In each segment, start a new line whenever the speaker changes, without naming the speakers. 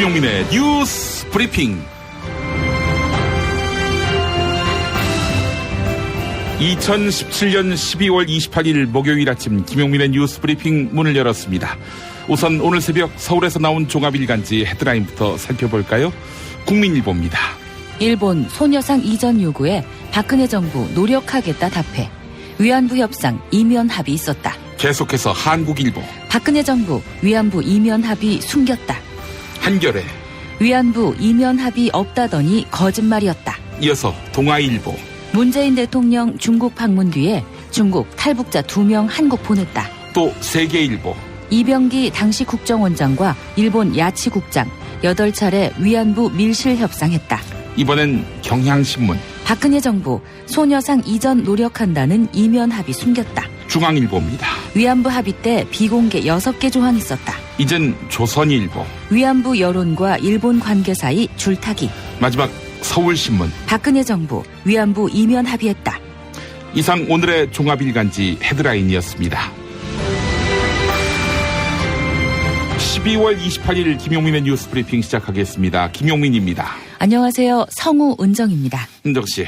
김용민의 뉴스 브리핑. 2017년 12월 28일 목요일 아침 김용민의 뉴스 브리핑 문을 열었습니다. 우선 오늘 새벽 서울에서 나온 종합일간지 헤드라인부터 살펴볼까요? 국민일보입니다.
일본 소녀상 이전 요구에 박근혜 정부 노력하겠다 답해. 위안부 협상 이면 합의 있었다.
계속해서 한국일보.
박근혜 정부 위안부 이면 합의 숨겼다.
한겨레.
위안부 이면 합의 없다더니 거짓말이었다.
이어서 동아일보.
문재인 대통령 중국 방문 뒤에 중국 탈북자 2명 한국 보냈다.
또 세계일보.
이병기 당시 국정원장과 일본 야치국장 8차례 위안부 밀실 협상했다.
이번엔 경향신문.
박근혜 정부 소녀상 이전 노력한다는 이면 합의 숨겼다.
중앙일보입니다.
위안부 합의 때 비공개 6개 조항 있었다.
이젠 조선일보.
위안부 여론과 일본 관계 사이 줄타기.
마지막 서울신문.
박근혜 정부 위안부 이면 합의했다.
이상 오늘의 종합일간지 헤드라인이었습니다. 12월 28일 김용민의 뉴스 브리핑 시작하겠습니다. 김용민입니다.
안녕하세요. 성우 은정입니다.
은정 씨,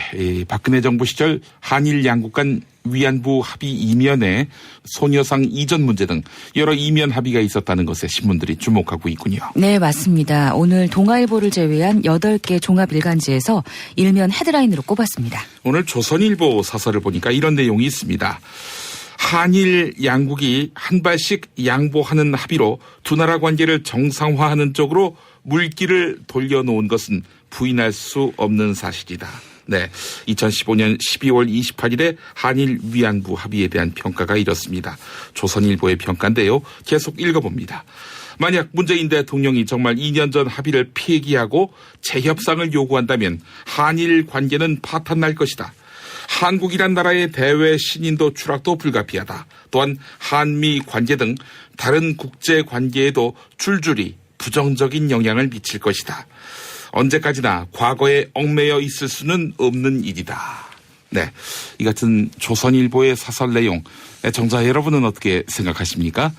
박근혜 정부 시절 한일 양국 간 위안부 합의 이면에 소녀상 이전 문제 등 여러 이면 합의가 있었다는 것에 신문들이 주목하고 있군요.
네, 맞습니다. 오늘 동아일보를 제외한 8개 종합일간지에서 일면 헤드라인으로 꼽았습니다.
오늘 조선일보 사설을 보니까 이런 내용이 있습니다. 한일 양국이 한 발씩 양보하는 합의로 두 나라 관계를 정상화하는 쪽으로 물길을 돌려놓은 것은 부인할 수 없는 사실이다. 네, 2015년 12월 28일에 한일 위안부 합의에 대한 평가가 이렇습니다. 조선일보의 평가인데요. 계속 읽어봅니다. 만약 문재인 대통령이 정말 2년 전 합의를 폐기하고 재협상을 요구한다면 한일 관계는 파탄날 것이다. 한국이란 나라의 대외 신인도 추락도 불가피하다. 또한 한미 관계 등 다른 국제 관계에도 줄줄이 부정적인 영향을 미칠 것이다. 언제까지나 과거에 얽매여 있을 수는 없는 일이다. 네, 이 같은 조선일보의 사설 내용, 정자 여러분은 어떻게 생각하십니까?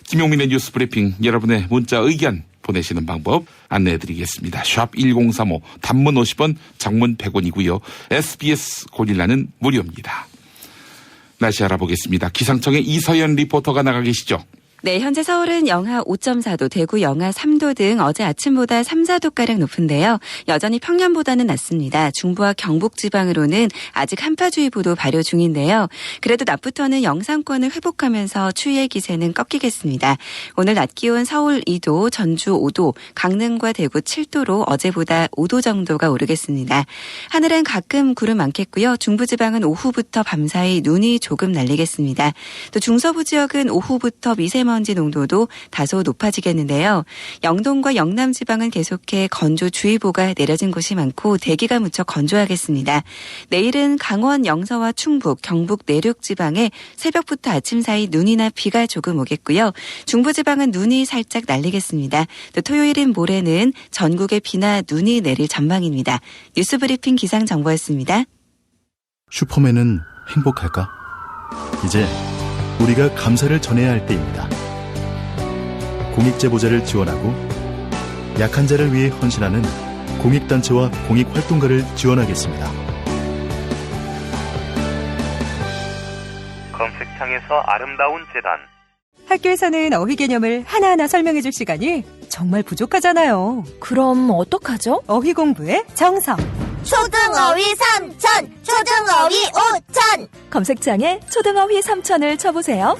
김용민의 뉴스 브리핑, 여러분의 문자 의견 보내시는 방법 안내해드리겠습니다. 샵 1035, 단문 50원, 장문 100원이고요. SBS 고릴라는 무료입니다. 날씨 알아보겠습니다. 기상청의 이서연 리포터가 나가 계시죠?
네, 현재 서울은 영하 5.4도, 대구 영하 3도 등 어제 아침보다 3, 4도가량 높은데요. 여전히 평년보다는 낮습니다. 중부와 경북 지방으로는 아직 한파주의보도 발효 중인데요. 그래도 낮부터는 영상권을 회복하면서 추위의 기세는 꺾이겠습니다. 오늘 낮 기온 서울 2도, 전주 5도, 강릉과 대구 7도로 어제보다 5도 정도가 오르겠습니다. 하늘은 가끔 구름 많겠고요. 중부지방은 오후부터 밤사이 눈이 조금 날리겠습니다. 또 중서부 지역은 오후부터 미세먼지 농도도 다소 높아지겠는데요. 영동과 영남 지방은 계속해 건조주의보가 내려진 곳이 많고 대기가 무척 건조하겠습니다. 내일은 강원 영서와 충북, 경북 내륙 지방에 새벽부터 아침 사이 눈이나 비가 조금 오겠고요. 중부 지방은 눈이 살짝 날리겠습니다. 또 토요일인 모레는 전국에 비나 눈이 내릴 전망입니다. 뉴스브리핑 기상정보였습니다.
슈퍼맨은 행복할까? 이제 우리가 감사를 전해야 할 때입니다. 공익제보자를 지원하고 약한 자를 위해 헌신하는 공익단체와 공익활동가를 지원하겠습니다.
검색창에서 아름다운 재단.
학교에서는 어휘 개념을 하나하나 설명해 줄 시간이 정말 부족하잖아요.
그럼 어떡하죠?
어휘 공부의 정석.
초등어휘 3천, 초등어휘 5천.
검색창에 초등어휘 3천을 쳐보세요.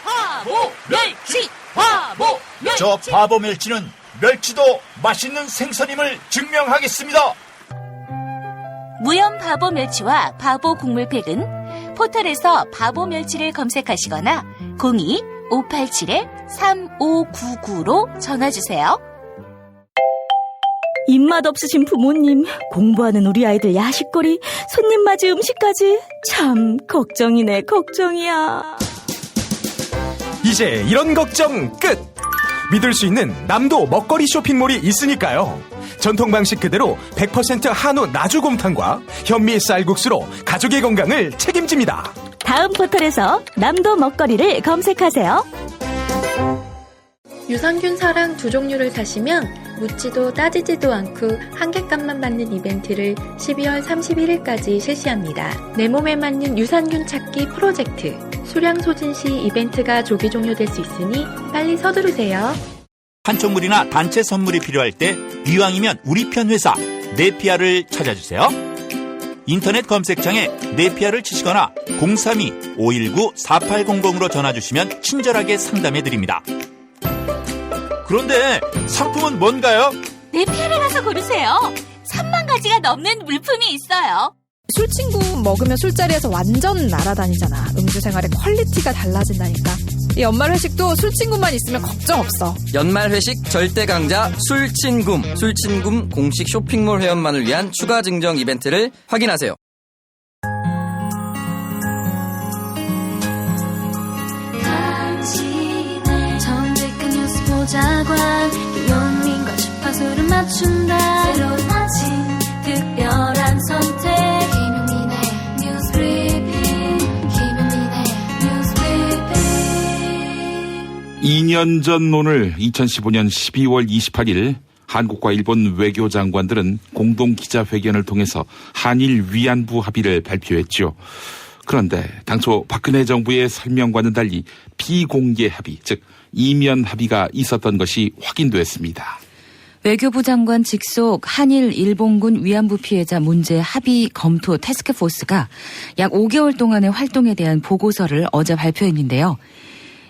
바보 멸치, 바보 멸치.
저 바보 멸치는 멸치도 맛있는 생선임을 증명하겠습니다.
무염 바보 멸치와 바보 국물팩은 포털에서 바보 멸치를 검색하시거나 02-587-3599로 전화주세요.
입맛 없으신 부모님, 공부하는 우리 아이들 야식거리, 손님 맞이 음식까지 참 걱정이네, 걱정이야.
이제 이런 걱정 끝! 믿을 수 있는 남도 먹거리 쇼핑몰이 있으니까요. 전통 방식 그대로 100% 한우 나주곰탕과 현미 쌀국수로 가족의 건강을 책임집니다.
다음 포털에서 남도 먹거리를 검색하세요.
유산균사랑 두 종류를 사시면 묻지도 따지지도 않고 한 개값만 받는 이벤트를 12월 31일까지 실시합니다. 내 몸에 맞는 유산균 찾기 프로젝트 수량 소진 시 이벤트가 조기 종료될 수 있으니 빨리 서두르세요.
한총물이나 단체 선물이 필요할 때 이왕이면 우리 편 회사 네피아를 찾아주세요. 인터넷 검색창에 네피아를 치시거나 032-519-4800으로 전화주시면 친절하게 상담해드립니다. 그런데 상품은 뭔가요?
네피아를 가서 고르세요. 3만 가지가 넘는 물품이 있어요.
술친구 먹으면 술자리에서 완전 날아다니잖아. 음주 생활의 퀄리티가 달라진다니까. 이 연말 회식도 술친구만 있으면 걱정 없어.
연말 회식 절대 강자 술친굼. 술친굼 공식 쇼핑몰 회원만을 위한 추가 증정 이벤트를 확인하세요.
당신의 정직한 뉴스 보자관 김용민과 주파수를 맞춘다. 새로운 아침 특별한 선택 김용민의 뉴스 브리핑. 김용민의 뉴스 브리핑.
2년 전 오늘 2015년 12월 28일 한국과 일본 외교장관들은 공동 기자회견을 통해서 한일 위안부 합의를 발표했죠. 그런데 당초 박근혜 정부의 설명과는 달리 비공개 합의, 즉 이면 합의가 있었던 것이 확인됐습니다.
외교부 장관 직속 한일 일본군 위안부 피해자 문제 합의 검토 태스크포스가 약 5개월 동안의 활동에 대한 보고서를 어제 발표했는데요.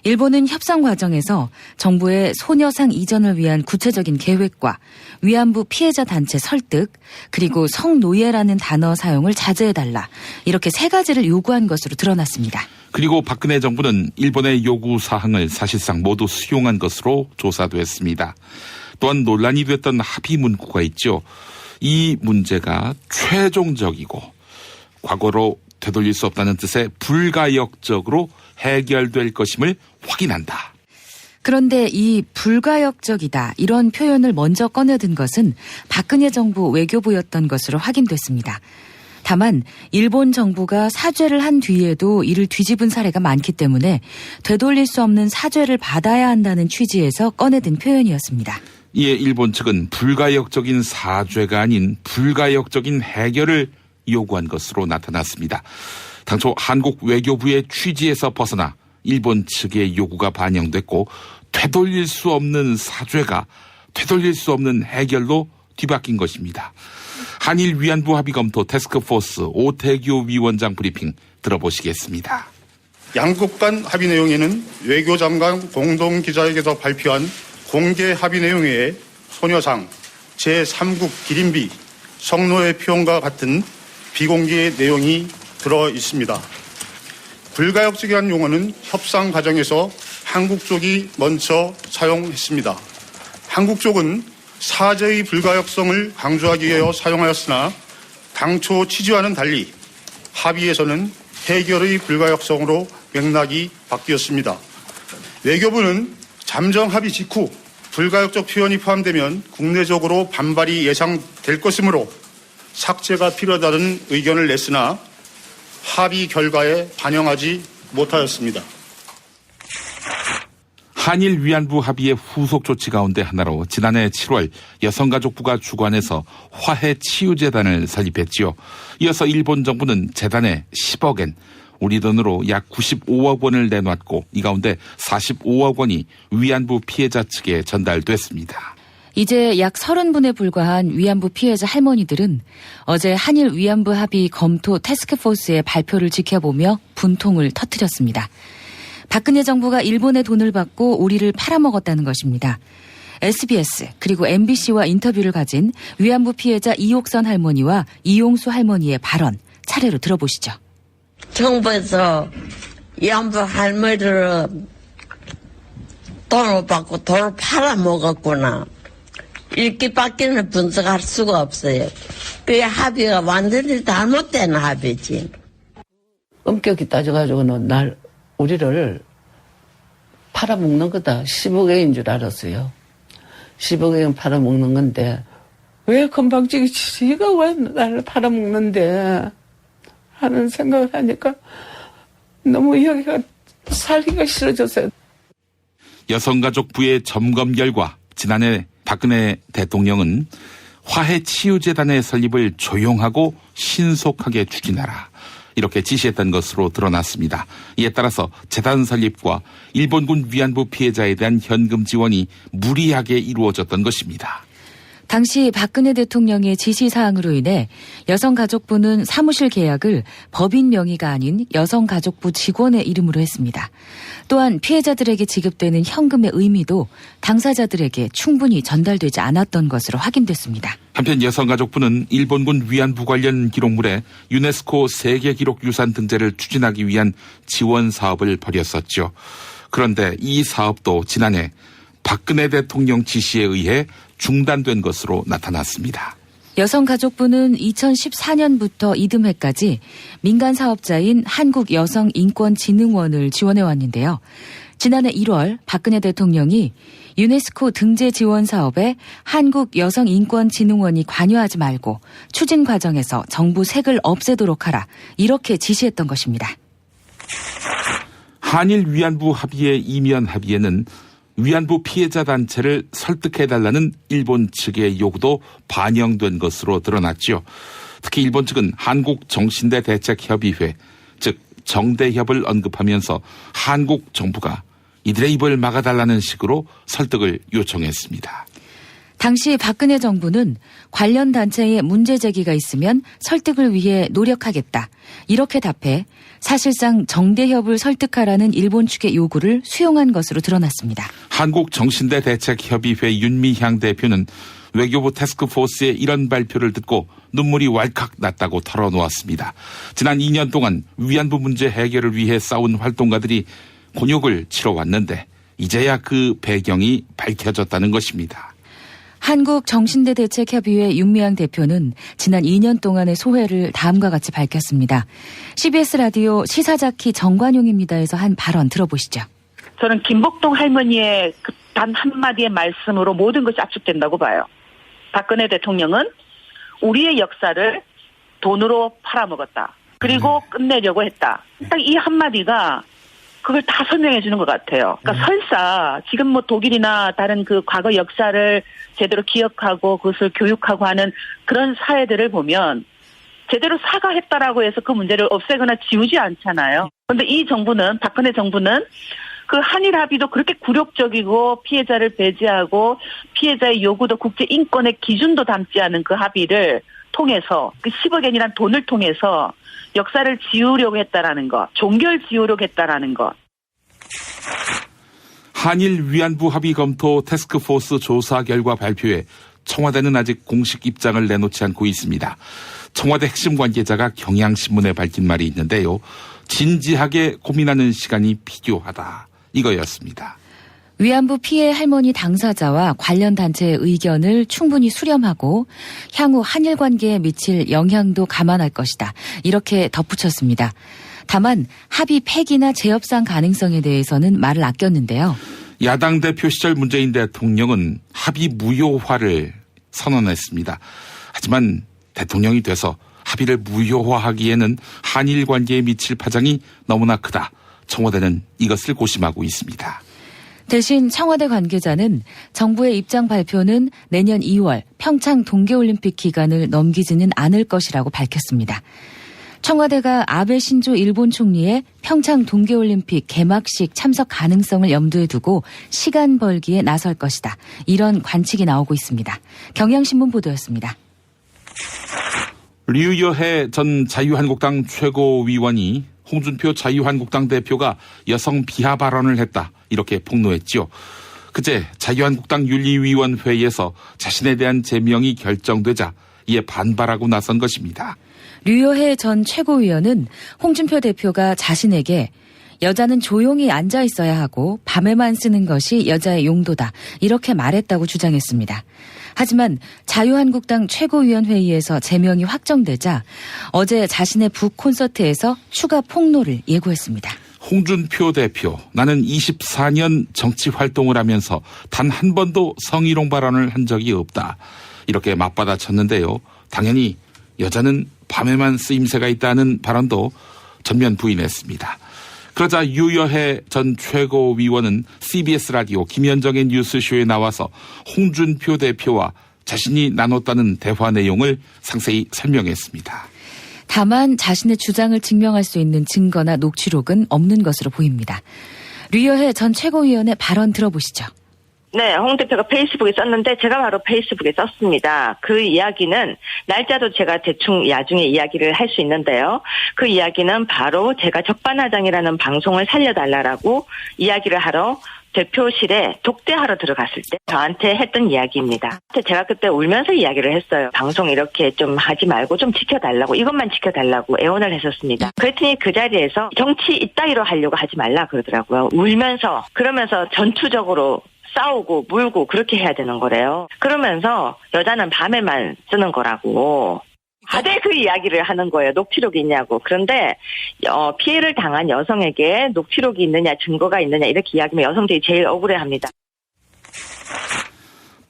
일본은 협상 과정에서 정부의 소녀상 이전을 위한 구체적인 계획과 위안부 피해자 단체 설득, 그리고 성노예라는 단어 사용을 자제해달라, 이렇게 세 가지를 요구한 것으로 드러났습니다.
그리고 박근혜 정부는 일본의 요구 사항을 사실상 모두 수용한 것으로 조사됐습니다. 또한 논란이 됐던 합의 문구가 있죠. 이 문제가 최종적이고 과거로 되돌릴 수 없다는 뜻의 불가역적으로 해결될 것임을 확인한다.
그런데 이 불가역적이다, 이런 표현을 먼저 꺼내든 것은 박근혜 정부 외교부였던 것으로 확인됐습니다. 다만 일본 정부가 사죄를 한 뒤에도 이를 뒤집은 사례가 많기 때문에 되돌릴 수 없는 사죄를 받아야 한다는 취지에서 꺼내든 표현이었습니다.
이에 일본 측은 불가역적인 사죄가 아닌 불가역적인 해결을 요구한 것으로 나타났습니다. 당초 한국 외교부의 취지에서 벗어나 일본 측의 요구가 반영됐고 되돌릴 수 없는 사죄가 되돌릴 수 없는 해결로 뒤바뀐 것입니다. 한일 위안부 합의 검토 태스크포스 오태규 위원장 브리핑 들어보시겠습니다.
양국 간 합의 내용에는 외교장관 공동기자회견에서 발표한 공개 합의 내용 외에 소녀상, 제3국 기림비, 성노예 표현과 같은 비공개 내용이 들어 있습니다. 불가역적이라는 용어는 협상 과정에서 한국 쪽이 먼저 사용했습니다. 한국 쪽은 사죄의 불가역성을 강조하기 위해 사용하였으나 당초 취지와는 달리 합의에서는 해결의 불가역성으로 맥락이 바뀌었습니다. 외교부는 잠정 합의 직후 불가역적 표현이 포함되면 국내적으로 반발이 예상될 것이므로 삭제가 필요하다는 의견을 냈으나 합의 결과에 반영하지 못하였습니다.
한일 위안부 합의의 후속 조치 가운데 하나로 지난해 7월 여성가족부가 주관해서 화해치유재단을 설립했지요. 이어서 일본 정부는 재단에 10억엔, 우리 돈으로 약 95억 원을 내놨고 이 가운데 45억 원이 위안부 피해자 측에 전달됐습니다.
이제 약 30분에 불과한 위안부 피해자 할머니들은 어제 한일 위안부 합의 검토 태스크포스의 발표를 지켜보며 분통을 터뜨렸습니다. 박근혜 정부가 일본의 돈을 받고 우리를 팔아먹었다는 것입니다. SBS 그리고 MBC와 인터뷰를 가진 위안부 피해자 이옥선 할머니와 이용수 할머니의 발언 차례로 들어보시죠.
정부에서 위안부 할머니들은 돈을 받고 돈을 팔아먹었구나. 이렇게밖에는 분석할 수가 없어요. 그 합의가 완전히 잘못된 합의지.
엄격히 따져가지고는 우리를 팔아먹는 거다. 10억円줄 알았어요. 10억円팔아먹는 건데 왜 건방지게 지가 왜 나를 팔아먹는데 하는 생각을 하니까 너무 여기가 살기가 싫어졌어요.
여성가족부의 점검 결과 지난해 박근혜 대통령은 화해치유재단의 설립을 조용하고 신속하게 추진하라, 이렇게 지시했던 것으로 드러났습니다. 이에 따라서 재단 설립과 일본군 위안부 피해자에 대한 현금 지원이 무리하게 이루어졌던 것입니다.
당시 박근혜 대통령의 지시사항으로 인해 여성가족부는 사무실 계약을 법인 명의가 아닌 여성가족부 직원의 이름으로 했습니다. 또한 피해자들에게 지급되는 현금의 의미도 당사자들에게 충분히 전달되지 않았던 것으로 확인됐습니다.
한편 여성가족부는 일본군 위안부 관련 기록물에 유네스코 세계기록유산 등재를 추진하기 위한 지원 사업을 벌였었죠. 그런데 이 사업도 지난해 박근혜 대통령 지시에 의해 중단된 것으로 나타났습니다.
여성가족부는 2014년부터 이듬해까지 민간 사업자인 한국여성인권진흥원을 지원해 왔는데요. 지난해 1월 박근혜 대통령이 유네스코 등재 지원 사업에 한국여성인권진흥원이 관여하지 말고 추진 과정에서 정부 색을 없애도록 하라, 이렇게 지시했던 것입니다.
한일 위안부 합의의 이면 합의에는 위안부 피해자 단체를 설득해달라는 일본 측의 요구도 반영된 것으로 드러났죠. 특히 일본 측은 한국정신대 대책협의회, 즉 정대협을 언급하면서 한국 정부가 이들의 입을 막아달라는 식으로 설득을 요청했습니다.
당시 박근혜 정부는 관련 단체에 문제 제기가 있으면 설득을 위해 노력하겠다, 이렇게 답해 사실상 정대협을 설득하라는 일본 측의 요구를 수용한 것으로 드러났습니다.
한국정신대 대책협의회 윤미향 대표는 외교부 태스크포스의 이런 발표를 듣고 눈물이 왈칵 났다고 털어놓았습니다. 지난 2년 동안 위안부 문제 해결을 위해 싸운 활동가들이 곤욕을 치러왔는데 이제야 그 배경이 밝혀졌다는 것입니다.
한국정신대 대책협의회 윤미향 대표는 지난 2년 동안의 소회를 다음과 같이 밝혔습니다. CBS 라디오 시사자키 정관용입니다에서 한 발언 들어보시죠.
저는 김복동 할머니의 그 단 한마디의 말씀으로 모든 것이 압축된다고 봐요. 박근혜 대통령은 우리의 역사를 돈으로 팔아먹었다. 그리고 끝내려고 했다. 딱 이 한마디가 그걸 다 설명해 주는 것 같아요. 그러니까 설사 지금 뭐 독일이나 다른 그 과거 역사를 제대로 기억하고 그것을 교육하고 하는 그런 사회들을 보면 제대로 사과했다라고 해서 그 문제를 없애거나 지우지 않잖아요. 그런데 이 정부는, 박근혜 정부는 그 한일 합의도 그렇게 굴욕적이고 피해자를 배제하고 피해자의 요구도 국제 인권의 기준도 담지 않은 그 합의를 통해서 그 10억 엔이란 돈을 통해서 역사를 지우려고 했다라는 것, 종결 지우려고 했다라는 것.
한일 위안부 합의 검토 태스크포스 조사 결과 발표에 청와대는 아직 공식 입장을 내놓지 않고 있습니다. 청와대 핵심 관계자가 경향신문에 밝힌 말이 있는데요. 진지하게 고민하는 시간이 필요하다, 이거였습니다.
위안부 피해 할머니 당사자와 관련 단체의 의견을 충분히 수렴하고 향후 한일 관계에 미칠 영향도 감안할 것이다, 이렇게 덧붙였습니다. 다만 합의 폐기나 재협상 가능성에 대해서는 말을 아꼈는데요.
야당 대표 시절 문재인 대통령은 합의 무효화를 선언했습니다. 하지만 대통령이 돼서 합의를 무효화하기에는 한일 관계에 미칠 파장이 너무나 크다. 청와대는 이것을 고심하고 있습니다.
대신 청와대 관계자는 정부의 입장 발표는 내년 2월 평창 동계올림픽 기간을 넘기지는 않을 것이라고 밝혔습니다. 청와대가 아베 신조 일본 총리의 평창 동계올림픽 개막식 참석 가능성을 염두에 두고 시간 벌기에 나설 것이다, 이런 관측이 나오고 있습니다. 경향신문 보도였습니다.
류여해 전 자유한국당 최고위원이 홍준표 자유한국당 대표가 여성 비하 발언을 했다, 이렇게 폭로했죠. 그제 자유한국당 윤리위원회에서 자신에 대한 제명이 결정되자 이에 반발하고 나선 것입니다.
류여해 전 최고위원은 홍준표 대표가 자신에게 여자는 조용히 앉아 있어야 하고 밤에만 쓰는 것이 여자의 용도다, 이렇게 말했다고 주장했습니다. 하지만 자유한국당 최고위원회의에서 제명이 확정되자 어제 자신의 북 콘서트에서 추가 폭로를 예고했습니다.
홍준표 대표, 나는 24년 정치 활동을 하면서 단 한 번도 성희롱 발언을 한 적이 없다, 이렇게 맞받아쳤는데요. 당연히 여자는 밤에만 쓰임새가 있다는 발언도 전면 부인했습니다. 그러자 유여해 전 최고위원은 CBS 라디오 김현정의 뉴스쇼에 나와서 홍준표 대표와 자신이 나눴다는 대화 내용을 상세히 설명했습니다.
다만 자신의 주장을 증명할 수 있는 증거나 녹취록은 없는 것으로 보입니다. 류여해 전 최고위원의 발언 들어보시죠.
네, 홍 대표가 페이스북에 썼는데 제가 바로 페이스북에 썼습니다. 그 이야기는 날짜도 제가 대충 나중에 이야기를 할 수 있는데요. 그 이야기는 바로 제가 적반하장이라는 방송을 살려달라고 이야기를 하러 대표실에 독대하러 들어갔을 때 저한테 했던 이야기입니다. 제가 그때 울면서 이야기를 했어요. 방송 이렇게 좀 하지 말고 좀 지켜달라고, 이것만 지켜달라고 애원을 했었습니다. 그랬더니 그 자리에서 정치 이따위로 하려고 하지 말라 그러더라고요. 울면서, 그러면서 전투적으로 싸우고 물고 그렇게 해야 되는 거래요. 그러면서 여자는 밤에만 쓰는 거라고. 다들 그 이야기를 하는 거예요. 녹취록이 있냐고. 그런데 피해를 당한 여성에게 녹취록이 있느냐, 증거가 있느냐 이렇게 이야기하면 여성들이 제일 억울해합니다.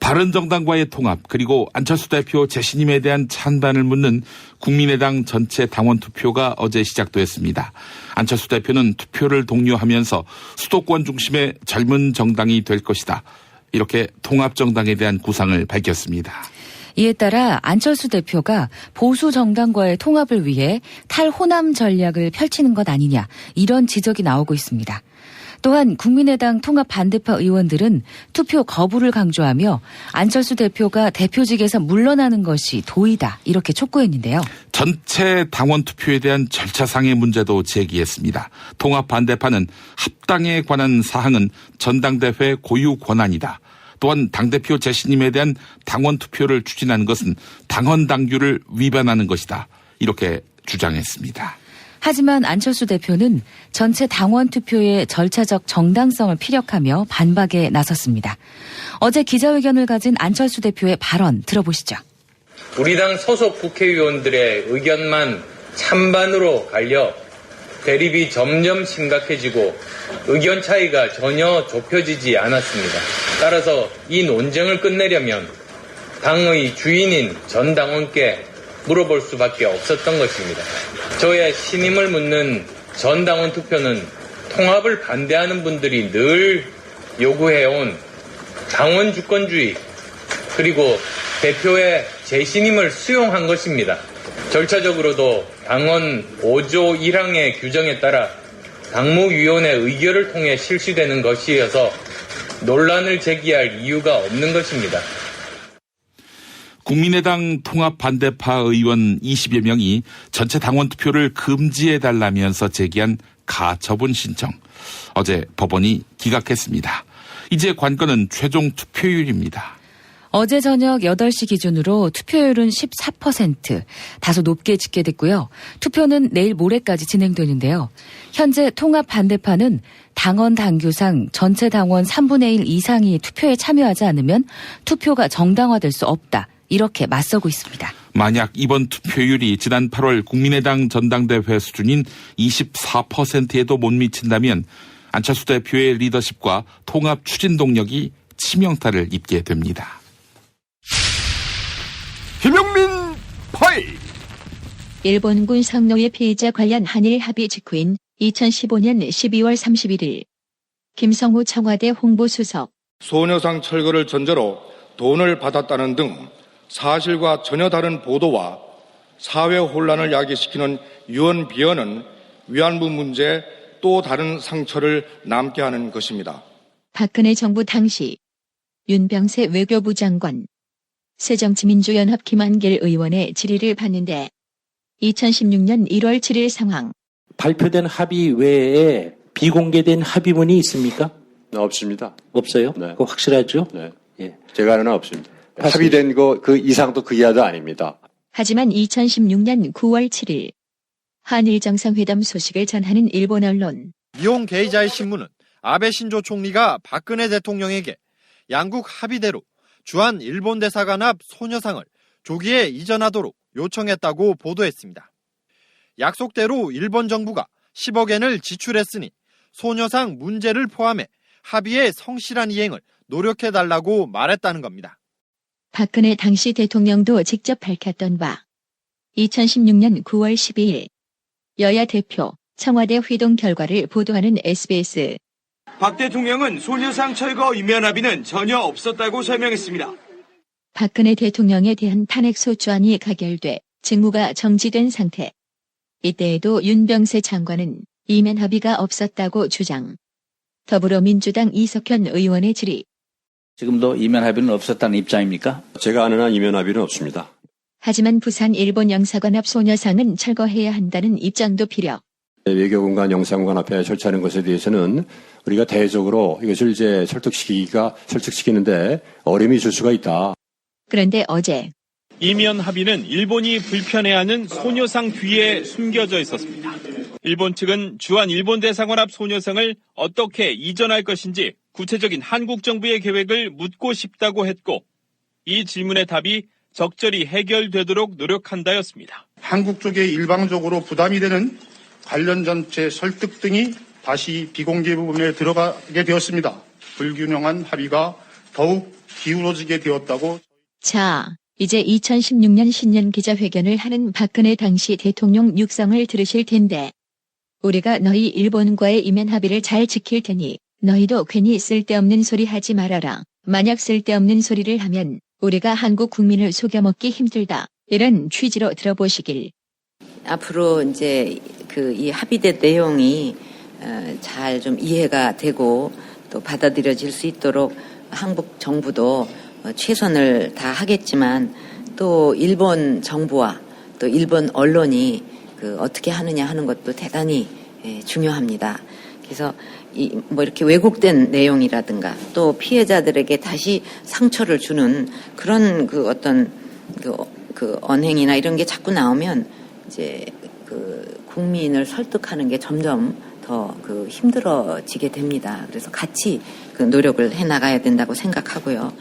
바른정당과의 통합 그리고 안철수 대표 재신임에 대한 찬반을 묻는 국민의당 전체 당원 투표가 어제 시작됐습니다. 안철수 대표는 투표를 독려하면서 수도권 중심의 젊은 정당이 될 것이다. 이렇게 통합정당에 대한 구상을 밝혔습니다.
이에 따라 안철수 대표가 보수 정당과의 통합을 위해 탈호남 전략을 펼치는 것 아니냐, 이런 지적이 나오고 있습니다. 또한 국민의당 통합 반대파 의원들은 투표 거부를 강조하며 안철수 대표가 대표직에서 물러나는 것이 도의다, 이렇게 촉구했는데요.
전체 당원 투표에 대한 절차상의 문제도 제기했습니다. 통합 반대파는 합당에 관한 사항은 전당대회 고유 권한이다. 또한 당대표 재신임에 대한 당원 투표를 추진하는 것은 당헌 당규를 위반하는 것이다. 이렇게 주장했습니다.
하지만 안철수 대표는 전체 당원 투표의 절차적 정당성을 피력하며 반박에 나섰습니다. 어제 기자회견을 가진 안철수 대표의 발언 들어보시죠.
우리 당 소속 국회의원들의 의견만 찬반으로 갈려 대립이 점점 심각해지고 의견 차이가 전혀 좁혀지지 않았습니다. 따라서 이 논쟁을 끝내려면 당의 주인인 전 당원께 물어볼 수밖에 없었던 것입니다. 저의 신임을 묻는 전 당원 투표는 통합을 반대하는 분들이 늘 요구해온 당원 주권주의 그리고 대표의 재신임을 수용한 것입니다. 절차적으로도 당헌 5조 1항의 규정에 따라 당무위원회 의결을 통해 실시되는 것이어서 논란을 제기할 이유가 없는 것입니다.
국민의당 통합 반대파 의원 20여 명이 전체 당원 투표를 금지해달라면서 제기한 가처분 신청. 어제 법원이 기각했습니다. 이제 관건은 최종 투표율입니다.
어제 저녁 8시 기준으로 투표율은 14%, 다소 높게 집계됐고요. 투표는 내일 모레까지 진행되는데요. 현재 통합 반대파는 당헌 당규상 전체 당원 3분의 1 이상이 투표에 참여하지 않으면 투표가 정당화될 수 없다, 이렇게 맞서고 있습니다.
만약 이번 투표율이 지난 8월 국민의당 전당대회 수준인 24%에도 못 미친다면 안철수 대표의 리더십과 통합 추진 동력이 치명타를 입게 됩니다.
김용민 파일.
일본군 상노예 피해자 관련 한일 합의 직후인 2015년 12월 31일 김성우 청와대 홍보수석.
소녀상 철거를 전제로 돈을 받았다는 등 사실과 전혀 다른 보도와 사회 혼란을 야기시키는 유언 비어는 위안부 문제에 또 다른 상처를 남게 하는 것입니다.
박근혜 정부 당시 윤병세 외교부 장관, 새정치민주연합 김한길 의원의 질의를 받는데 2016년 1월 7일 상황.
발표된 합의 외에 비공개된 합의문이 있습니까?
없습니다.
없어요?
네.
그거 확실하죠?
네.
예.
제가 아는 한 없습니다. 합의된 거 그 이상도 그 이하도 아닙니다.
하지만 2016년 9월 7일 한일 정상회담 소식을 전하는 일본 언론.
이혼 게이자의 신문은 아베 신조 총리가 박근혜 대통령에게 양국 합의대로 주한 일본 대사관 앞 소녀상을 조기에 이전하도록 요청했다고 보도했습니다. 약속대로 일본 정부가 10억엔을 지출했으니 소녀상 문제를 포함해 합의의 성실한 이행을 노력해달라고 말했다는 겁니다.
박근혜 당시 대통령도 직접 밝혔던 바 2016년 9월 12일 여야 대표 청와대 회동 결과를 보도하는 SBS.
박 대통령은 소녀상 철거 위면 합의는 전혀 없었다고 설명했습니다.
박근혜 대통령에 대한 탄핵 소추안이 가결돼 직무가 정지된 상태. 이때에도 윤병세 장관은 이면 합의가 없었다고 주장. 더불어민주당 이석현 의원의 질의.
지금도 이면 합의는 없었다는 입장입니까?
제가 아는 한 이면 합의는 없습니다.
하지만 부산 일본 영사관 앞 소녀상은 철거해야 한다는 입장도 피력.
외교관 간 영사관 앞에 설치하는 것에 대해서는 우리가 대외적으로 이것을 이제 설득시키는데 어려움이 있을 수가 있다.
그런데 어제
이면 합의는 일본이 불편해하는 소녀상 뒤에 숨겨져 있었습니다. 일본 측은 주한 일본 대사관 앞 소녀상을 어떻게 이전할 것인지 구체적인 한국 정부의 계획을 묻고 싶다고 했고, 이 질문의 답이 적절히 해결되도록 노력한다였습니다.
한국 쪽에 일방적으로 부담이 되는 관련 전체 설득 등이 다시 비공개 부분에 들어가게 되었습니다. 불균형한 합의가 더욱 기울어지게 되었다고.
자, 이제 2016년 신년 기자회견을 하는 박근혜 당시 대통령 육성을 들으실 텐데, 우리가 너희 일본과의 이면 합의를 잘 지킬 테니 너희도 괜히 쓸데없는 소리 하지 말아라. 만약 쓸데없는 소리를 하면 우리가 한국 국민을 속여먹기 힘들다. 이런 취지로 들어보시길.
앞으로 이제 이 합의된 내용이 잘 좀 이해가 되고 또 받아들여질 수 있도록 한국 정부도 최선을 다하겠지만, 또 일본 정부와 또 일본 언론이 어떻게 하느냐 하는 것도 대단히 중요합니다. 그래서 이렇게 왜곡된 내용이라든가 또 피해자들에게 다시 상처를 주는 그런 어떤 언행이나 이런 게 자꾸 나오면 이제 국민을 설득하는 게 점점 더 힘들어지게 됩니다. 그래서 같이 노력을 해 나가야 된다고 생각하고요.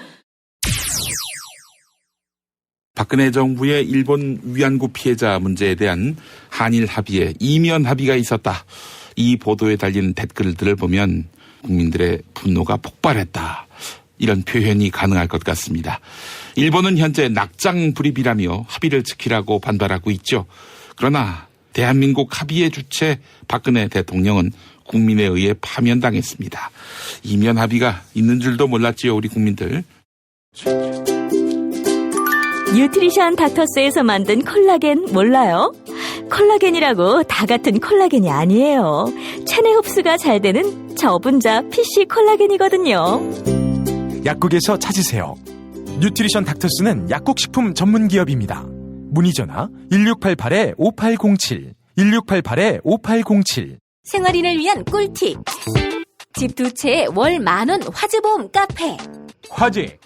박근혜 정부의 일본 위안부 피해자 문제에 대한 한일 합의에 이면 합의가 있었다. 이 보도에 달린 댓글들을 보면 국민들의 분노가 폭발했다. 이런 표현이 가능할 것 같습니다. 일본은 현재 낙장 불입이라며 합의를 지키라고 반발하고 있죠. 그러나 대한민국 합의의 주체 박근혜 대통령은 국민에 의해 파면당했습니다. 이면 합의가 있는 줄도 몰랐지요, 우리 국민들.
뉴트리션 닥터스에서 만든 콜라겐 몰라요? 콜라겐이라고 다 같은 콜라겐이 아니에요. 체내 흡수가 잘 되는 저분자 PC 콜라겐이거든요.
약국에서 찾으세요. 뉴트리션 닥터스는 약국식품 전문기업입니다. 문의전화 1688-5807 1688-5807.
생활인을 위한 꿀팁. 집 두 채에 월 10,000원 화재보험 카페.
화재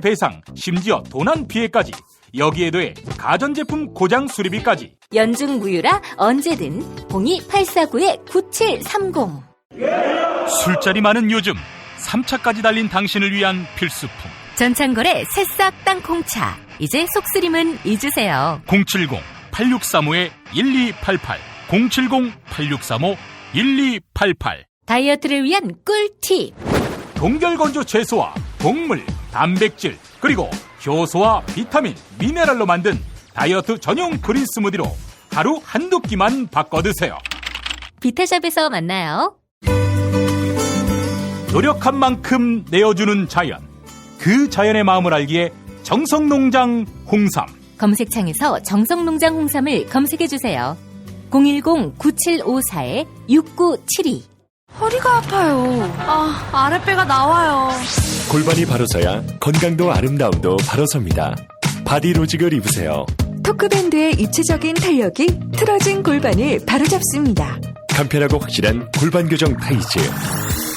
배상, 심지어 도난 피해까지. 여기에 더해 가전제품 고장 수리비까지.
연중 무휴라 언제든 02849-9730.
술자리 많은 요즘 3차까지 달린 당신을 위한 필수품.
전창걸의 새싹 땅콩차. 이제 속쓰림은 잊으세요.
070-8635-1288 070-8635-1288.
다이어트를 위한 꿀팁.
동결건조 채소와 곡물, 단백질, 그리고 효소와 비타민, 미네랄로 만든 다이어트 전용 그린 스무디로 하루 한두 끼만 바꿔 드세요.
비타샵에서 만나요.
노력한 만큼 내어주는 자연. 그 자연의 마음을 알기에 정성농장 홍삼.
검색창에서 정성농장 홍삼을 검색해주세요. 010-9754-6972.
허리가 아파요. 아랫배가 나와요.
골반이 바로 서야 건강도 아름다움도 바로 섭니다. 바디로직을 입으세요.
토크밴드의 입체적인 탄력이 틀어진 골반을 바로잡습니다.
간편하고 확실한 골반 교정 타이즈.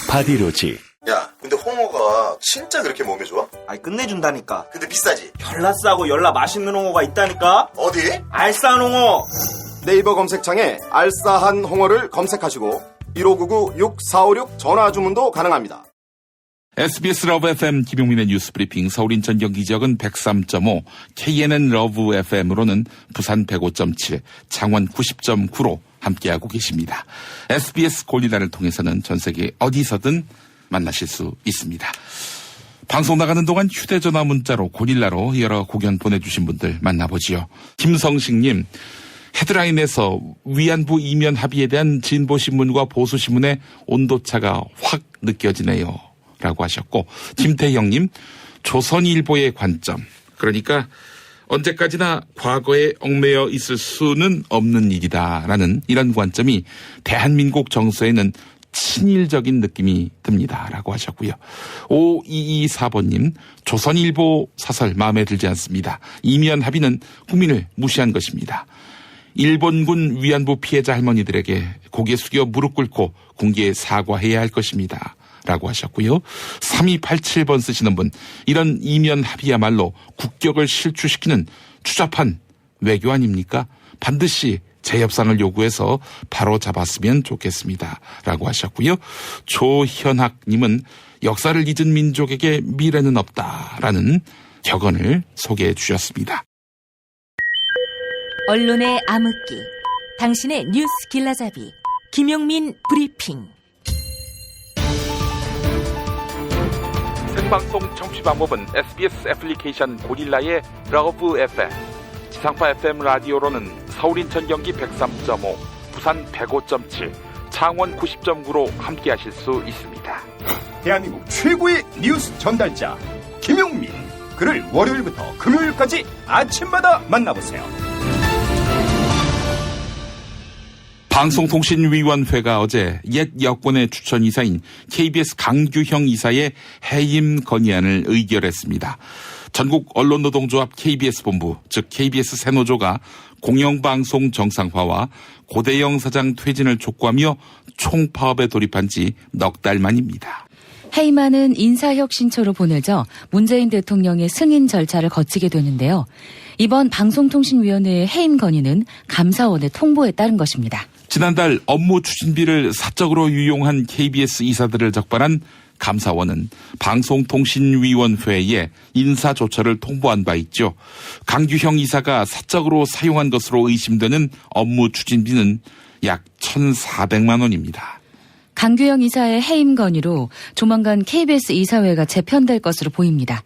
바디로직.
야, 근데 홍어가 진짜 그렇게 몸에 좋아?
아니, 끝내준다니까.
근데 비싸지?
열나 싸고 열나 맛있는 홍어가 있다니까.
어디?
알싸한 홍어.
네이버 검색창에 알싸한 홍어를 검색하시고 1599-6456 전화 주문도 가능합니다.
SBS 러브 FM 김용민의 뉴스 브리핑. 서울 인천 경기 지역은 103.5, KNN 러브 FM으로는 부산 105.7, 창원 90.9로 함께하고 계십니다. SBS 골리단을 통해서는 전 세계 어디서든 만나실 수 있습니다. 방송 나가는 동안 휴대전화 문자로 고릴라로 여러 고견 보내주신 분들 만나보지요. 김성식님, 헤드라인에서 위안부 이면 합의에 대한 진보신문과 보수신문의 온도차가 확 느껴지네요. 라고 하셨고, 김태형님, 조선일보의 관점. 그러니까 언제까지나 과거에 얽매여 있을 수는 없는 일이다라는 이런 관점이 대한민국 정서에는 친일적인 느낌이 듭니다. 라고 하셨고요. 5224번님, 조선일보 사설 마음에 들지 않습니다. 이면 합의는 국민을 무시한 것입니다. 일본군 위안부 피해자 할머니들에게 고개 숙여 무릎 꿇고 군기에 사과해야 할 것입니다. 라고 하셨고요. 3287번 쓰시는 분, 이런 이면 합의야말로 국격을 실추시키는 추잡한 외교 아닙니까? 반드시 재협상을 요구해서 바로 잡았으면 좋겠습니다. 라고 하셨고요. 조현학님은 역사를 잊은 민족에게 미래는 없다라는 격언을 소개해 주셨습니다.
언론의 암흑기, 당신의 뉴스 길라잡이, 김용민 브리핑.
생방송 청취 방법은 SBS 애플리케이션 고릴라의 러브 FM, 지상파 FM 라디오로는 서울 인천 경기 103.5, 부산 105.7, 창원 90.9로 함께하실 수 있습니다.
대한민국 최고의 뉴스 전달자 김용민, 그를 월요일부터 금요일까지 아침마다 만나보세요.
방송통신위원회가 어제 옛 여권의 추천 이사인 KBS 강규형 이사의 해임 건의안을 의결했습니다. 전국 언론노동조합 KBS 본부, 즉 KBS 새노조가 공영방송 정상화와 고대영 사장 퇴진을 촉구하며 총파업에 돌입한 지 넉 달 만입니다.
해임안은 인사혁신처로 보내져 문재인 대통령의 승인 절차를 거치게 되는데요. 이번 방송통신위원회의 해임 건의는 감사원의 통보에 따른 것입니다.
지난달 업무 추진비를 사적으로 유용한 KBS 이사들을 적발한 감사원은 방송통신위원회에 인사조처를 통보한 바 있죠. 강규형 이사가 사적으로 사용한 것으로 의심되는 업무 추진비는 약 1,400만 원입니다.
강규형 이사의 해임 건의로 조만간 KBS 이사회가 재편될 것으로 보입니다.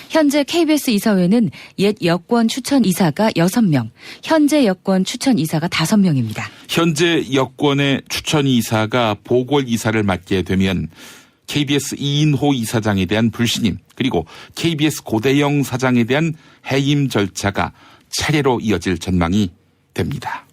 현재 KBS 이사회는 옛 여권 추천 이사가 6명, 현재 여권 추천 이사가 5명입니다.
현재 여권의 추천 이사가 보궐 이사를 맡게 되면 KBS 이인호 이사장에 대한 불신임, 그리고 KBS 고대영 사장에 대한 해임 절차가 차례로 이어질 전망이 됩니다.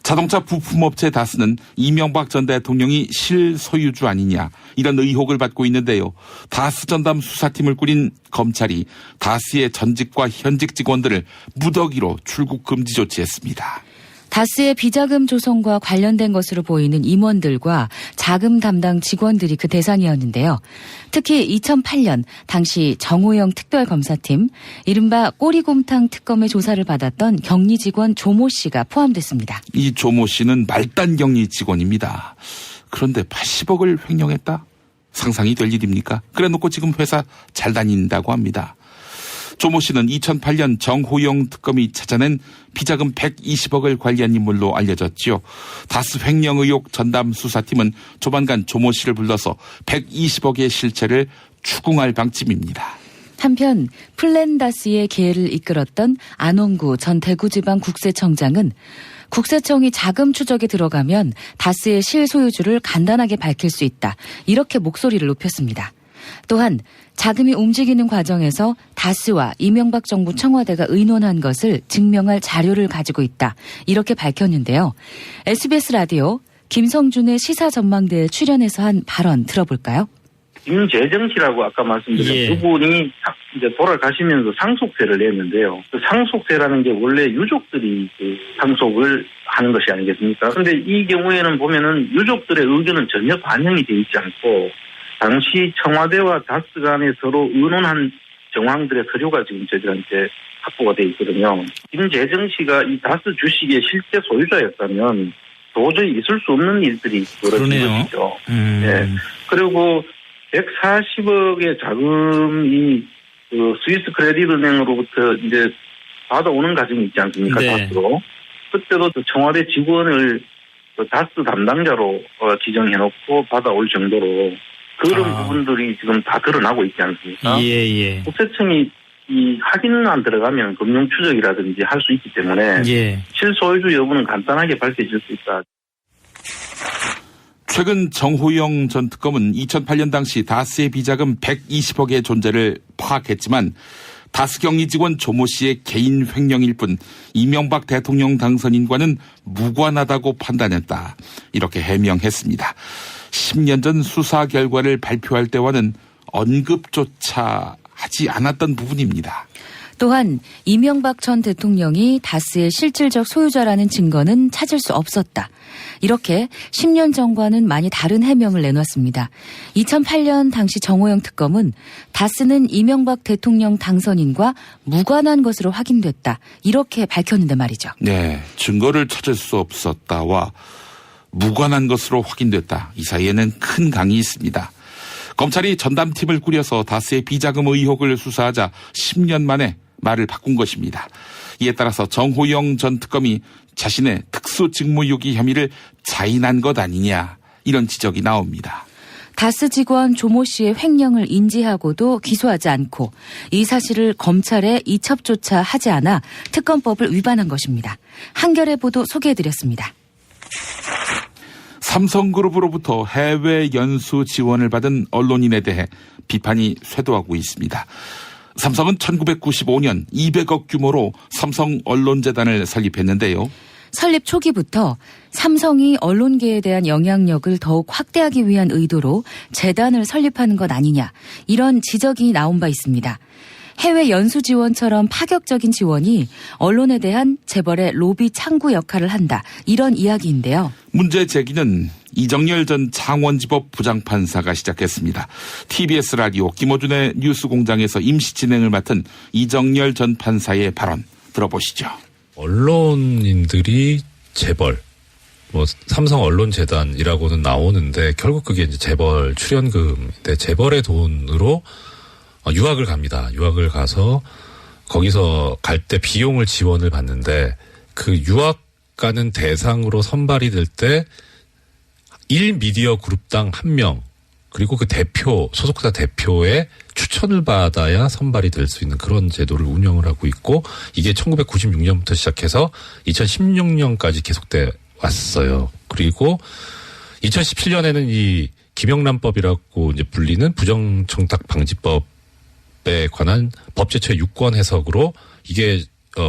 자동차 부품업체 다스는 이명박 전 대통령이 실소유주 아니냐, 이런 의혹을 받고 있는데요. 다스 전담 수사팀을 꾸린 검찰이 다스의 전직과 현직 직원들을 무더기로 출국 금지 조치했습니다.
다스의 비자금 조성과 관련된 것으로 보이는 임원들과 자금 담당 직원들이 그 대상이었는데요. 특히 2008년 당시 정호영 특별검사팀, 이른바 꼬리곰탕 특검의 조사를 받았던 격리 직원 조모 씨가 포함됐습니다.
이 조모 씨는 말단 격리 직원입니다. 그런데 80억을 횡령했다? 상상이 될 일입니까? 그래놓고 지금 회사 잘 다닌다고 합니다. 조모 씨는 2008년 정호영 특검이 찾아낸 비자금 120억을 관리한 인물로 알려졌지요. 다스 횡령 의혹 전담 수사팀은 조만간 조모 씨를 불러서 120억의 실체를 추궁할 방침입니다.
한편 플랜다스의 계를 이끌었던 안홍구 전 대구지방국세청장은 국세청이 자금 추적에 들어가면 다스의 실소유주를 간단하게 밝힐 수 있다, 이렇게 목소리를 높였습니다. 또한 자금이 움직이는 과정에서 다스와 이명박 정부 청와대가 의논한 것을 증명할 자료를 가지고 있다, 이렇게 밝혔는데요. SBS 라디오 김성준의 시사전망대에 출연해서 한 발언 들어볼까요?
김재정 씨라고 아까 말씀드린 그분이 이제 돌아가시면서 상속세를 냈는데요. 그 상속세라는 게 원래 유족들이 상속을 하는 것이 아니겠습니까? 그런데 이 경우에는 보면은 유족들의 의견은 전혀 반영이 되어 있지 않고 당시 청와대와 다스 간에 서로 의논한 정황들의 서류가 지금 저희들한테 확보가 되어 있거든요. 김재정 씨가 이 다스 주식의 실제 소유자였다면 도저히 있을 수 없는 일들이 벌어진 것이죠. 네. 그리고 140억의 자금이 그 스위스 크레딧 은행으로부터 이제 받아오는 과정이 있지 않습니까?
네.
다스로. 그때도 청와대 직원을 다스 담당자로 지정해놓고 받아올 정도로 그런 부분들이 지금 다 드러나고 있지 않습니까?
예.
국세청이 이 확인만 들어가면 금융 추적이라든지 할 수 있기 때문에
예.
실소유주 여부는 간단하게 밝혀질 수 있다.
최근 정호영 전 특검은 2008년 당시 다스의 비자금 120억의 존재를 파악했지만 다스 격리 직원 조모 씨의 개인 횡령일 뿐 이명박 대통령 당선인과는 무관하다고 판단했다. 이렇게 해명했습니다. 10년 전 수사 결과를 발표할 때와는 언급조차 하지 않았던 부분입니다.
또한 이명박 전 대통령이 다스의 실질적 소유자라는 증거는 찾을 수 없었다. 이렇게 10년 전과는 많이 다른 해명을 내놨습니다. 2008년 당시 정호영 특검은 다스는 이명박 대통령 당선인과 무관한 것으로 확인됐다. 이렇게 밝혔는데 말이죠.
네, 증거를 찾을 수 없었다와 무관한 것으로 확인됐다. 이 사이에는 큰 강이 있습니다. 검찰이 전담팀을 꾸려서 다스의 비자금 의혹을 수사하자 10년 만에 말을 바꾼 것입니다. 이에 따라서 정호영 전 특검이 자신의 특수직무유기 혐의를 자인한 것 아니냐 이런 지적이 나옵니다.
다스 직원 조모 씨의 횡령을 인지하고도 기소하지 않고 이 사실을 검찰에 이첩조차 하지 않아 특검법을 위반한 것입니다. 한겨레 보도 소개해드렸습니다.
삼성그룹으로부터 해외 연수 지원을 받은 언론인에 대해 비판이 쇄도하고 있습니다. 삼성은 1995년 200억 규모로 삼성 언론재단을 설립했는데요.
설립 초기부터 삼성이 언론계에 대한 영향력을 더욱 확대하기 위한 의도로 재단을 설립하는 것 아니냐 이런 지적이 나온 바 있습니다. 해외 연수 지원처럼 파격적인 지원이 언론에 대한 재벌의 로비 창구 역할을 한다. 이런 이야기인데요.
문제 제기는 이정열 전 창원지법 부장판사가 시작했습니다. TBS 라디오 김어준의 뉴스공장에서 임시 진행을 맡은 이정열 전 판사의 발언 들어보시죠.
언론인들이 재벌, 삼성 언론재단이라고는 나오는데 결국 그게 이제 재벌 출연금인데 재벌의 돈으로 유학을 갑니다. 유학을 가서 거기서 갈 때 비용을 지원을 받는데 그 유학 가는 대상으로 선발이 될 때 1미디어 그룹당 1명 그리고 그 대표, 소속사 대표의 추천을 받아야 선발이 될 수 있는 그런 제도를 운영을 하고 있고 이게 1996년부터 시작해서 2016년까지 계속돼 왔어요. 그리고 2017년에는 이 김영란법이라고 이제 불리는 부정청탁 방지법 에 관한 법제처 유권 해석으로 이게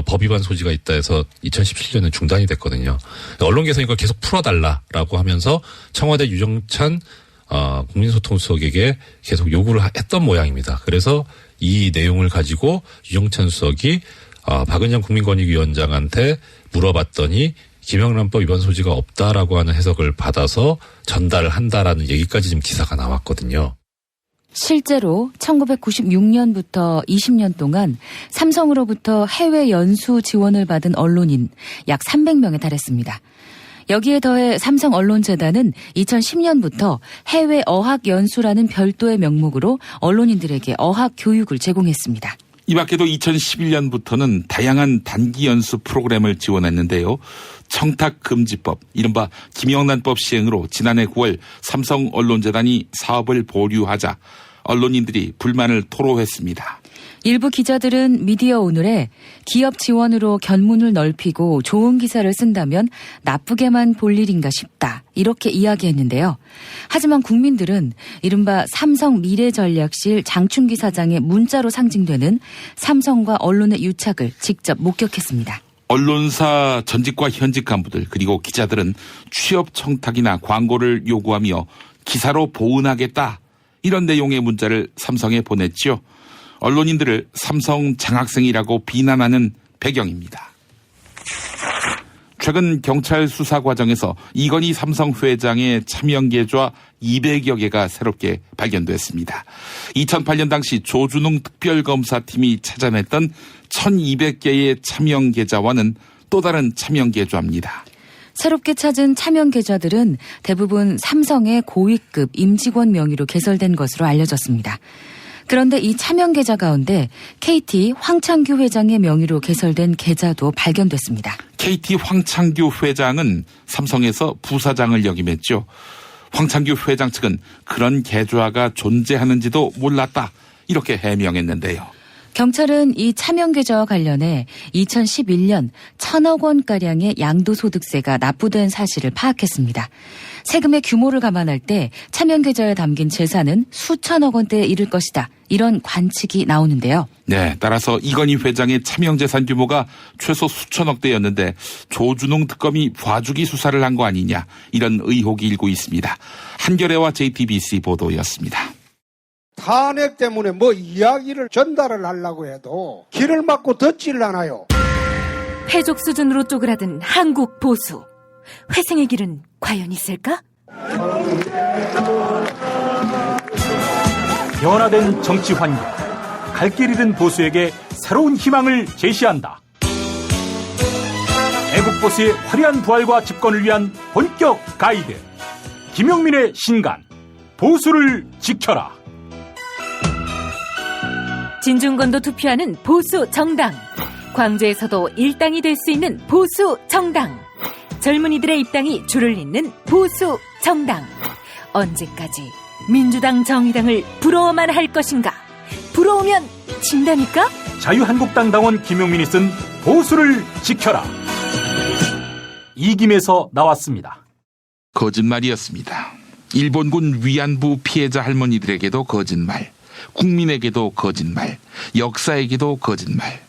법 위반 소지가 있다 해서 2017년에 중단이 됐거든요. 언론계에서 이걸 계속 풀어달라라고 하면서 청와대 유정찬 국민소통수석에게 계속 요구를 했던 모양입니다. 그래서 이 내용을 가지고 유정찬 수석이 박은영 국민권익위원장한테 물어봤더니 김영란법 위반 소지가 없다라고 하는 해석을 받아서 전달을 한다라는 얘기까지 지금 기사가 나왔거든요.
실제로 1996년부터 20년 동안 삼성으로부터 해외 연수 지원을 받은 언론인 약 300명에 달했습니다. 여기에 더해 삼성 언론재단은 2010년부터 해외 어학 연수라는 별도의 명목으로 언론인들에게 어학 교육을 제공했습니다.
이 밖에도 2011년부터는 다양한 단기 연수 프로그램을 지원했는데요. 청탁금지법, 이른바 김영란법 시행으로 지난해 9월 삼성 언론재단이 사업을 보류하자 언론인들이 불만을 토로했습니다.
일부 기자들은 미디어 오늘에 기업 지원으로 견문을 넓히고 좋은 기사를 쓴다면 나쁘게만 볼 일인가 싶다. 이렇게 이야기했는데요. 하지만 국민들은 이른바 삼성 미래전략실 장충기 사장의 문자로 상징되는 삼성과 언론의 유착을 직접 목격했습니다.
언론사 전직과 현직 간부들 그리고 기자들은 취업 청탁이나 광고를 요구하며 기사로 보은하겠다. 이런 내용의 문자를 삼성에 보냈죠. 언론인들을 삼성 장학생이라고 비난하는 배경입니다. 최근 경찰 수사 과정에서 이건희 삼성 회장의 차명 계좌 200여 개가 새롭게 발견됐습니다. 2008년 당시 조준웅 특별검사팀이 찾아냈던 1200개의 차명 계좌와는 또 다른 차명 계좌입니다.
새롭게 찾은 차명 계좌들은 대부분 삼성의 고위급 임직원 명의로 개설된 것으로 알려졌습니다. 그런데 이 차명 계좌 가운데 KT 황창규 회장의 명의로 개설된 계좌도 발견됐습니다.
KT 황창규 회장은 삼성에서 부사장을 역임했죠. 황창규 회장 측은 그런 계좌가 존재하는지도 몰랐다. 이렇게 해명했는데요.
경찰은 이 차명 계좌와 관련해 2011년 1,000억 원가량의 양도소득세가 납부된 사실을 파악했습니다. 세금의 규모를 감안할 때 차명 계좌에 담긴 재산은 수천억 원대에 이를 것이다. 이런 관측이 나오는데요.
네, 따라서 이건희 회장의 차명 재산 규모가 최소 수천억 대였는데 조준웅 특검이 봐주기 수사를 한 거 아니냐, 이런 의혹이 일고 있습니다. 한겨레와 JTBC 보도였습니다.
탄핵 때문에 뭐 이야기를 전달을 하려고 해도 길을 막고 듣질 않아요.
패족 수준으로 쪼그라든 한국 보수. 회생의 길은 과연 있을까?
변화된 정치 환경, 갈 길 잃은 보수에게 새로운 희망을 제시한다. 애국 보수의 화려한 부활과 집권을 위한 본격 가이드, 김용민의 신간, 보수를 지켜라.
진중권도 투표하는 보수 정당, 광주에서도 일당이 될 수 있는 보수 정당, 젊은이들의 입당이 줄을 잇는 보수 정당. 언제까지 민주당 정의당을 부러워만 할 것인가? 부러우면 진다니까?
자유한국당 당원 김용민이 쓴 보수를 지켜라. 이김에서 나왔습니다.
거짓말이었습니다. 일본군 위안부 피해자 할머니들에게도 거짓말, 국민에게도 거짓말, 역사에게도 거짓말.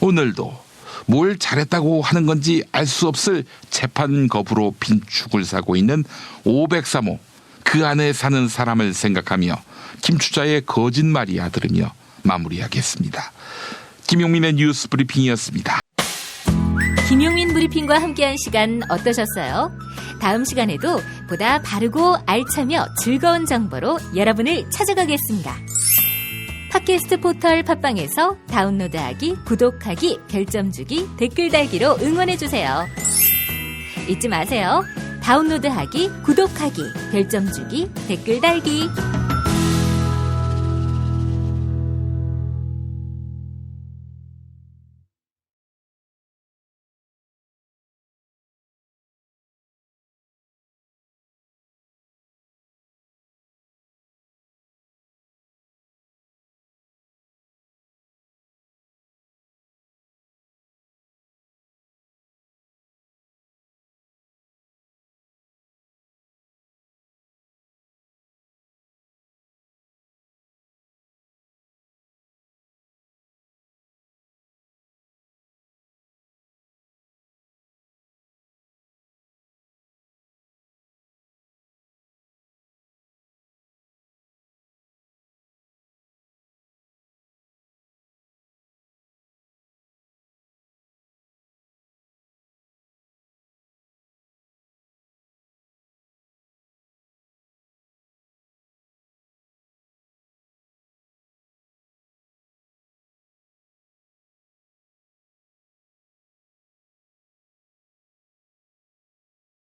오늘도 뭘 잘했다고 하는 건지 알 수 없을 재판 거부로 빈축을 사고 있는 503호, 그 안에 사는 사람을 생각하며 김추자의 거짓말이야 들으며 마무리하겠습니다. 김용민의 뉴스 브리핑이었습니다.
김용민 브리핑과 함께한 시간 어떠셨어요? 다음 시간에도 보다 바르고 알차며 즐거운 정보로 여러분을 찾아가겠습니다. 팟캐스트 포털 팟빵에서 다운로드하기, 구독하기, 별점 주기, 댓글 달기로 응원해주세요. 잊지 마세요. 다운로드하기, 구독하기, 별점 주기, 댓글 달기.